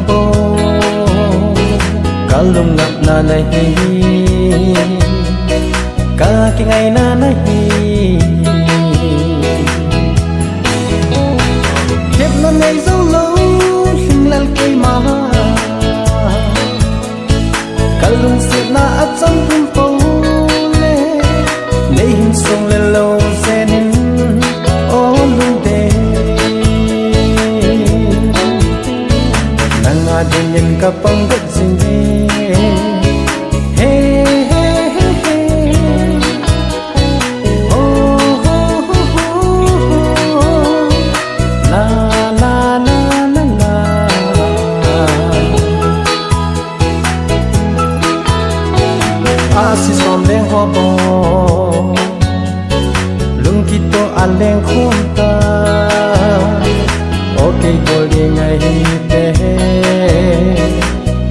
bồ cả lùng ngập na này cả cái ngày na này đẹp nó ngày dấu lâu hình lần cây mà cả lùng xịt na ắt trong thung phố lê lấy hình sông lên lâu xe đến ô lung đê nàng ada nhân kapang gat sini si som leng hoa bò lung kito aleng khôn ta okay bol di ngày te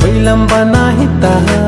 quy lam ba na hita